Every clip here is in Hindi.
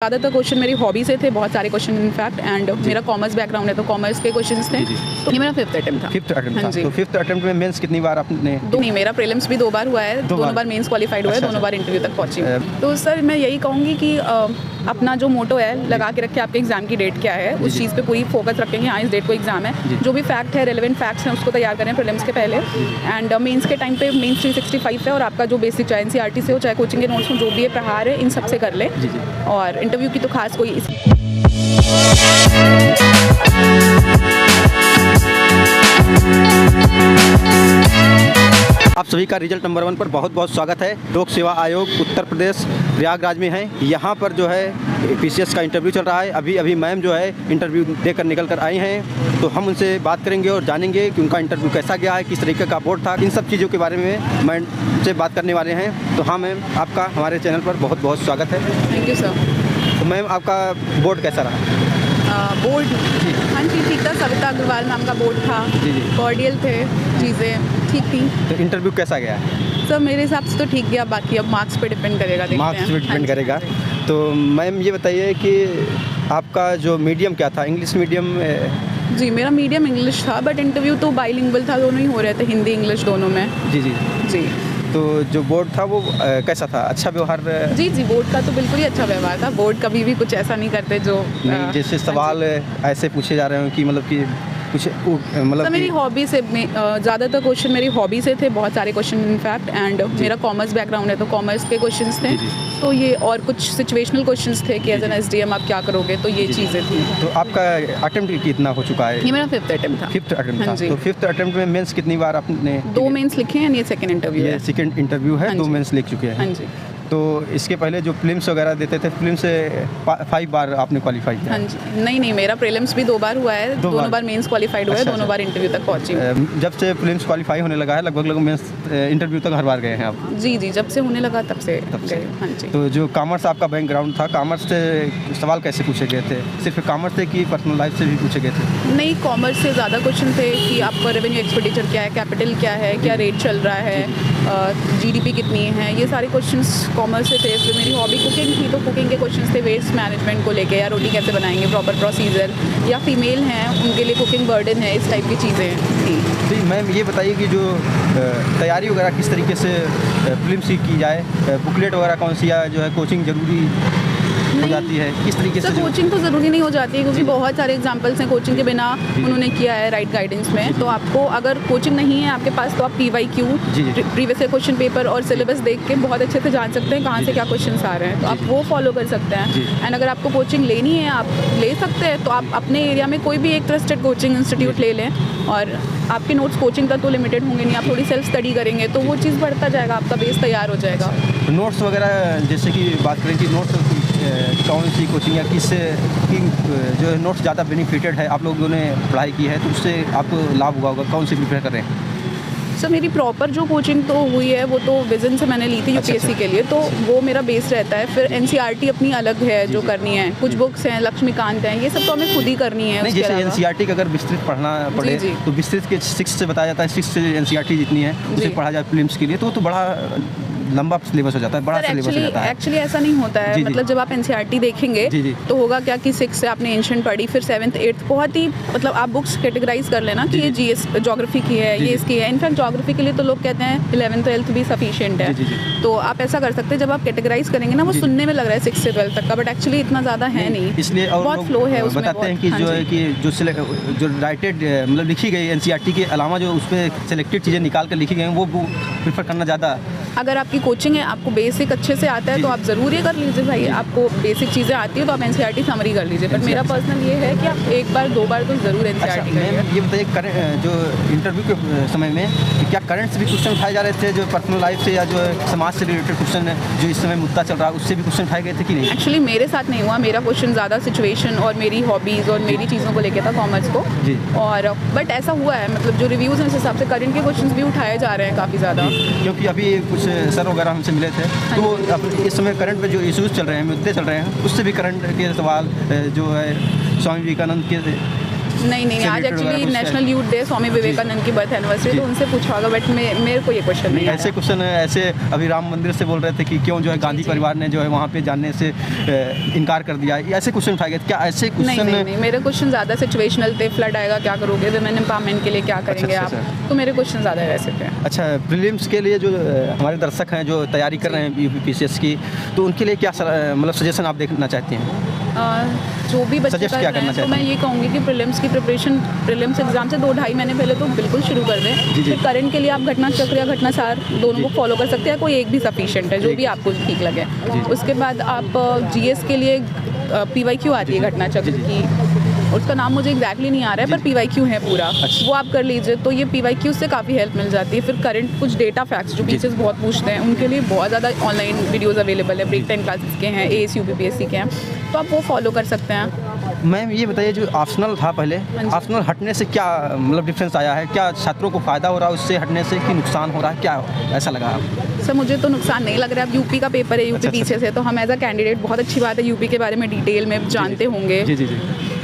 ज़्यादातर क्वेश्चन मेरी हॉबी से थे, बहुत सारे क्वेश्चन इनफैक्ट, एंड मेरा कॉमर्स बैकग्राउंड है तो कॉमर्स के क्वेश्चंस थे। तो ये मेरा फिफ्थ अटेम्प्ट था। फिफ्थ अटेम्प्ट हाँ था। जी। तो फिफ्थ अटेम्प्ट में मेंस कितनी बार आपने? दो नहीं, मेरा प्रीलिम्स भी 2 बार हुआ है, दोनों बार मेंस क्वालिफाइड हुआ है, दोनों बार इंटरव्यू तक पहुंची हूँ। तो सर मैं यही कहूँगी कि अपना जो मोटो है लगा के रखे, आपके एग्जाम की डेट क्या है उस चीज़ पे पूरी फोकस रखेंगे। हाँ, इस डेट को एग्जाम है, जो भी फैक्ट है, रेलेवेंट फैक्ट्स हैं उसको तैयार करें प्रीलिम्स के पहले। एंड मेंस के टाइम पे मेंस 365 है और आपका जो बेसिक चाहे एनसीईआरटी से हो चाहे कोचिंग के नोट्स में जो भी है प्रहार है, इन सब से कर ले। और इंटरव्यू की तो खास कोई आप सभी का रिजल्ट नंबर 1 पर बहुत बहुत स्वागत है। लोक सेवा आयोग उत्तर प्रदेश प्रयागराज में है। यहाँ पर जो है पीसीएस का इंटरव्यू चल रहा है। अभी मैम जो है इंटरव्यू देकर निकल कर आई हैं, तो हम उनसे बात करेंगे और जानेंगे कि उनका इंटरव्यू कैसा गया है, किस तरीके का बोर्ड था, इन सब चीज़ों के बारे में मैम से बात करने वाले हैं। तो हाँ मैम, आपका हमारे चैनल पर बहुत बहुत स्वागत है। Thank you sir. तो मैम आपका बोर्ड कैसा रहा? बोर्ड हाँ जी ठीक था, सविता अग्रवाल मैम का बोर्ड था, कॉर्डियल थे, चीज़ें ठीक थी। तो इंटरव्यू कैसा गया? सर मेरे हिसाब से तो ठीक गया, बाकी अब मार्क्स पे डिपेंड करेगा, देखते हैं। मार्क्स पे डिपेंड करेगा। तो मैम ये बताइए कि आपका जो मीडियम क्या था, इंग्लिश मीडियम? जी मेरा मीडियम इंग्लिश था, बट इंटरव्यू तो बाइलिंगुअल था, दोनों ही हो रहे थे, हिंदी इंग्लिश दोनों में। जी जी जी। तो जो बोर्ड था वो कैसा था? अच्छा व्यवहार? जी जी, बोर्ड का तो बिल्कुल ही अच्छा व्यवहार था। बोर्ड कभी भी कुछ ऐसा नहीं करते जो नहीं, जैसे सवाल ऐसे पूछे जा रहे हो कि मतलब कि कुछ मतलब मेरी हॉबी से ज़्यादातर क्वेश्चन मेरी हॉबी से थे, बहुत सारे क्वेश्चन इनफैक्ट, एंड मेरा कॉमर्स बैकग्राउंड है तो कॉमर्स के क्वेश्चंस थे। तो ये और कुछ सिचुएशनल क्वेश्चंस थे कि एज एन एसडीएम आप क्या करोगे, तो ये चीज़ें थी। तो आपका अटेम्प्ट कितना हो चुका है? ये मेरा फिफ्थ अटेम्प्ट था। फिफ्थ अटेम्प्ट था। तो फिफ्थ अटेम्प्ट में मेंस कितनी बार आपने? 2 मेंस लिखे हैं, ये सेकंड इंटरव्यू है। ये सेकंड इंटरव्यू है, 2 मेंस लिख चुके हैं। हाँ जी। तो इसके पहले जो फिल्म्स वगैरह देते थे, फिल्म से 5 बार आपने क्वालिफाई किया? हाँ जी। नहीं, मेरा प्रीलिम्स भी 2 बार हुआ है, दोनों बार मेंस क्वालिफाइड हुआ है, दोनों बार इंटरव्यू तक पहुंची हूँ। जब से फिल्म्स क्वालिफाई होने लगा है लगभग मेंस इंटरव्यू तक हर बार गए हैं आप? जी जी, जब से होने लगा तब से गए। हाँ जी। तो जो कॉमर्स आपका बैकग्राउंड था, कॉमर्स से सवाल कैसे पूछे गए थे? सिर्फ कॉमर्स से कि पर्सनल लाइफ से भी पूछे गए थे? नहीं, कॉमर्स से ज़्यादा क्वेश्चन थे कि आपका रेवेन्यू एक्सपेंडिचर क्या है, कैपिटल क्या है, क्या रेट चल रहा है, जीडीपी कितनी है, ये सारे क्वेश्चंस कॉमर्स से थे। फिर मेरी हॉबी कुकिंग थी तो कुकिंग के क्वेश्चंस थे, वेस्ट मैनेजमेंट को लेके, या रोटी कैसे बनाएंगे, प्रॉपर प्रोसीजर, या फीमेल हैं उनके लिए कुकिंग बर्डन है, इस टाइप की चीज़ें थी। जी मैम, ये बताइए कि जो तैयारी वगैरह किस तरीके से फिल्म सीख की जाए, बुकलेट वगैरह कौन सी, या जो है कोचिंग ज़रूरी हो जाती है, किस तरीके से? कोचिंग तो ज़रूरी नहीं हो जाती है, क्योंकि बहुत सारे एग्जांपल्स हैं कोचिंग के बिना उन्होंने किया है राइट गाइडेंस में। तो आपको अगर कोचिंग नहीं है आपके पास तो आप PYQ, प्रीवियस क्वेश्चन पेपर और सिलेबस देख के बहुत अच्छे से जान सकते हैं कहाँ से क्या क्वेश्चन आ रहे हैं, तो आप वो फॉलो कर सकते हैं। एंड अगर आपको कोचिंग लेनी है आप ले सकते हैं, तो आप अपने एरिया में कोई भी एक ट्रस्टेड कोचिंग इंस्टीट्यूट ले लें, और आपके नोट्स कोचिंग तक तो लिमिटेड होंगे नहीं, आप थोड़ी सेल्फ स्टडी करेंगे तो वो चीज़ बढ़ता जाएगा, आपका बेस तैयार हो जाएगा। नोट्स वगैरह जैसे कि बात करें कि नोट्स कौन सी कोचिंग या किससे की जो है नोट्स ज़्यादा बेनिफिटेड है, आप लोगों ने पढ़ाई की है तो उससे आपको लाभ हुआ होगा, कौन सी प्रिपेयर कर रहे हैं? सर मेरी प्रॉपर जो कोचिंग तो हुई है वो तो विजन से मैंने ली थी यूपीएससी के लिए, तो वो मेरा बेस रहता है। फिर एनसीईआरटी अपनी अलग है जो करनी है, कुछ बुक्स हैं, लक्ष्मीकांत हैं, ये सब तो हमें खुद ही करनी है। नहीं, जैसे एनसीईआरटी का अगर विस्तृत पढ़ना पड़े तो विस्तृत के 6 से बताया जाता है, 6 से एनसीईआरटी जितनी है उसे पढ़ा जाए फिल्म्स के लिए, तो बड़ा लंबा सिलेबस हो जाता है, बड़ा सिलेबस हो जाता है। एक्चुअली ऐसा नहीं होता है, मतलब जब आप एनसीईआरटी देखेंगे तो होगा क्या कि 6 से आपने एंशिएंट पढ़ी, फिर 7th 8th बहुत ही मतलब आप बुक्स कैटेगराइज कर लेना कि ये जीएस ज्योग्राफी की है, ये इसकी है। इनफैक्ट ज्योग्राफी के लिए तो लोग कहते हैं 11th 12th भी सफिशिएंट है। तो आप ऐसा कर सकते हैं, जब आप कैटेगराइज करेंगे ना, वो सुनने में लग रहा है 6 से 12th तक का, बट एक्चुअली इतना ज़्यादा है नहीं, इसलिए बहुत फ्लो है उसमें। बताते हैं कि जो है कि जो राइटेड मतलब लिखी गई एनसीईआरटी के अलावा जो उस पर सेलेक्टेड चीज़ें निकाल कर लिखी गई हैं वो प्रीफर करना ज़्यादा। अगर आपकी कोचिंग है, आपको बेसिक अच्छे से आता है तो आप ज़रूर ये कर लीजिए भाई, आपको बेसिक चीज़ें आती है तो आप एनसीईआरटी समरी कर लीजिए, बट मेरा पर्सनल ये है कि आप 1 बार 2 बार तो ज़रूर एनसीईआरटी करिए। ये बताइए जो इंटरव्यू के समय में क्या करंट से भी क्वेश्चन उठाए जा रहे थे, जो पर्सनल लाइफ से या जो समाज से रिलेटेड क्वेश्चन है जो इस समय मुद्दा चल रहा है उससे भी क्वेश्चन उठाए गए थे कि नहीं? एक्चुअली मेरे साथ नहीं हुआ, मेरा क्वेश्चन ज़्यादा सिचुएशन और मेरी हॉबीज़ और मेरी चीज़ों को लेकर था, कॉमर्स को। और बट ऐसा हुआ है, मतलब जो रिव्यूज़ हैं उस हिसाब से करंट के क्वेश्चन भी उठाए जा रहे हैं काफ़ी ज़्यादा, क्योंकि अभी कुछ सर वगैरह हमसे मिले थे तो अब इस समय करंट में जो इश्यूज़ चल रहे हैं, मुद्दे चल रहे हैं, उससे भी करंट के सवाल जो है स्वामी विवेकानंद के नहीं नहीं, आज actually national youth day, Swami Vivekananda की बर्थ एनिवर्सरी, तो उनसे पूछा होगा, बट मेरे को ये क्वेश्चन नहीं ऐसे क्वेश्चन ऐसे अभी राम मंदिर से बोल रहे थे कि क्यों जो है गांधी परिवार ने जो है वहाँ पे जाने से इनकार कर दिया, ऐसे क्वेश्चन उठाए गए, क्या ऐसे क्वेश्चन? नहीं, मेरे क्वेश्चन ज़्यादा सिचुएशनल थे, फ्लड आएगा क्या करोगे, वुमेन एम्पावरमेंट के लिए क्या करेंगे आप, तो मेरे क्वेश्चन ज़्यादा वैसे थे। अच्छा, प्रीलिम्स के लिए जो हमारे दर्शक हैं जो तैयारी कर रहे हैं यूपीपीसीएस की, तो उनके लिए क्या मतलब सजेशन आप देखना चाहते हैं? जो भी बच्चे कर रहे हैं, तो मैं ये कहूँगी कि प्रीलिम्स की प्रिपरेशन, प्रीलिम्स एग्जाम से 2-2.5 महीने पहले तो बिल्कुल शुरू कर दें। फिर करंट के लिए आप घटना चक्र या घटना सार दोनों को फॉलो कर सकते हैं, कोई एक भी सफिशिएंट है, जो भी आपको ठीक लगे। उसके बाद आप जीएस के लिए PYQ आती है घटना चक्र की, उसका नाम मुझे एग्जैक्टली नहीं आ रहा है, पर PYQ है पूरा, वो आप कर लीजिए, तो ये PYQ से काफ़ी हेल्प मिल जाती है। फिर करंट कुछ डेटा फैक्ट्स जो टीचर्स बहुत पूछते हैं, उनके लिए बहुत ज़्यादा ऑनलाइन वीडियोज़ अवेलेबल है, ब्रेक टाइम क्लासेस के हैं, ASU UPSC के हैं, तो आप वो फॉलो कर सकते हैं। मैम ये बताइए, जो ऑप्शनल था पहले, ऑप्शनल हटने से क्या मतलब डिफरेंस आया है? क्या छात्रों को फ़ायदा हो रहा है उससे हटने से, कि नुकसान हो रहा है, क्या ऐसा लगा आप? सर मुझे तो नुकसान नहीं लग रहा है। अब यूपी का पेपर है, यूपी पीछे से, तो हम एज अ कैंडिडेट, बहुत अच्छी बात है, यूपी के बारे में डिटेल में जानते होंगे,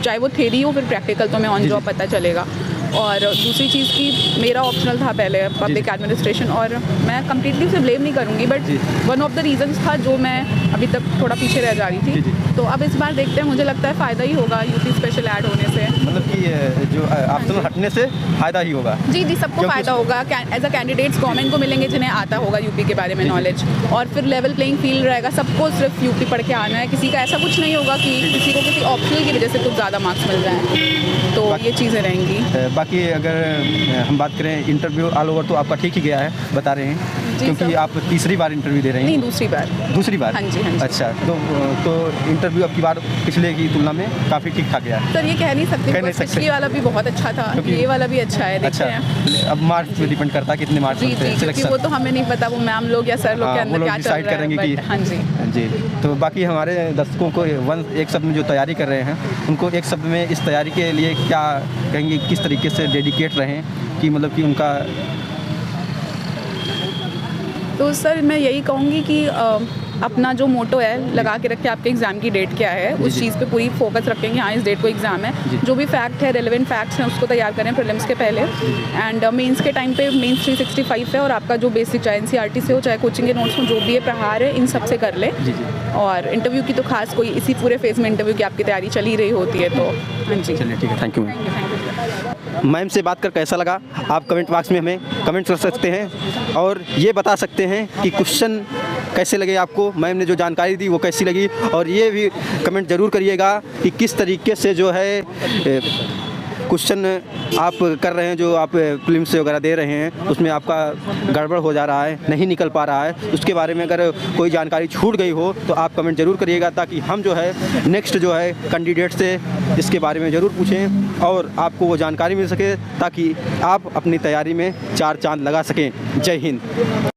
चाहे वो थ्योरी हो फिर प्रैक्टिकल, तो हमें ऑन जॉब पता चलेगा। और दूसरी चीज़ की मेरा ऑप्शनल था पहले पब्लिक एडमिनिस्ट्रेशन, और मैं कम्प्लीटली उसे ब्लेम नहीं करूँगी, but one of the reasons था जो मैं अभी तक थोड़ा पीछे रह जा रही थी। तो अब इस बार देखते हैं, मुझे लगता है फ़ायदा ही होगा यूपी स्पेशल ऐड होने से, मतलब कि जो ऑप्शनल हटने से फ़ायदा ही होगा। जी, सबको फ़ायदा होगा। एज अ कैंडिडेट्स गवर्नमेंट को मिलेंगे जिन्हें आता होगा यूपी के बारे में नॉलेज, और फिर लेवल प्लेइंग फील्ड रहेगा, सबको सिर्फ यूपी पढ़ के आना है, किसी का ऐसा कुछ नहीं होगा कि किसी को किसी ऑप्शनल की वजह से कुछ ज़्यादा मार्क्स मिल जाए, तो ये चीज़ें रहेंगी। बाकी अगर हम बात करें इंटरव्यू ऑल ओवर, तो आपका ठीक ही गया है, बता रहे हैं, क्योंकि आप तीसरी बार इंटरव्यू दे रहे हैं। नहीं, दूसरी बार। हाँ जी। अच्छा, तो इंटरव्यू अब की बार पिछले की तुलना में काफ़ी ठीक ठाक गया है। सर ये कह नहीं सकते, पिछली वाला भी बहुत अच्छा था, ये वाला भी अच्छा है। अच्छा, अब मार्क्स पे डिपेंड करता है कितने मार्क्स मिलते हैं सिलेक्शन, वो तो हमें नहीं पता, वो मैम लोग या सर लोग के अंदर क्या चल रहा है, करेंगे कि हाँ जी। तो बाकी हमारे दर्शकों को एक शब्द में जो तैयारी कर रहे हैं, उनको एक शब्द में इस तैयारी के लिए क्या कहेंगे, किस तरीके से डेडिकेट रहें, कि मतलब कि उनका? तो सर मैं यही कहूँगी कि अपना जो मोटो है लगा के रखें, आपके एग्ज़ाम की डेट क्या है, उस चीज़ पे पूरी फोकस रखेंगे, हाँ इस डेट को एग्ज़ाम है, जो भी फैक्ट है, रेलेवेंट फैक्ट्स हैं, उसको तैयार करें प्रीलिम्स के पहले, एंड मेंस के टाइम पे मेंस 365 है, और आपका जो बेसिक चाहे NCERT से हो, चाहे कोचिंग के नोट्स में जो भी है प्रहार है, इन सब से कर ले। और इंटरव्यू की तो खास कोई, इसी पूरे फेज़ में इंटरव्यू की आपकी तैयारी चल ही रही होती है, तो हाँ जी। चलिए ठीक है, थैंक यू। मैम से बात कर कैसा लगा, आप कमेंट बॉक्स में हमें कमेंट कर सकते हैं, और ये बता सकते हैं कि क्वेश्चन कैसे लगे आपको, मैम ने जो जानकारी दी वो कैसी लगी, और ये भी कमेंट ज़रूर करिएगा कि किस तरीके से जो है क्वेश्चन आप कर रहे हैं, जो आप प्रीलिम्स वगैरह दे रहे हैं, उसमें आपका गड़बड़ हो जा रहा है, नहीं निकल पा रहा है, उसके बारे में अगर कोई जानकारी छूट गई हो तो आप कमेंट ज़रूर करिएगा, ताकि हम जो है नेक्स्ट जो है कैंडिडेट से इसके बारे में ज़रूर पूछें और आपको वो जानकारी मिल सके, ताकि आप अपनी तैयारी में 4 चांद लगा सकें। जय हिंद।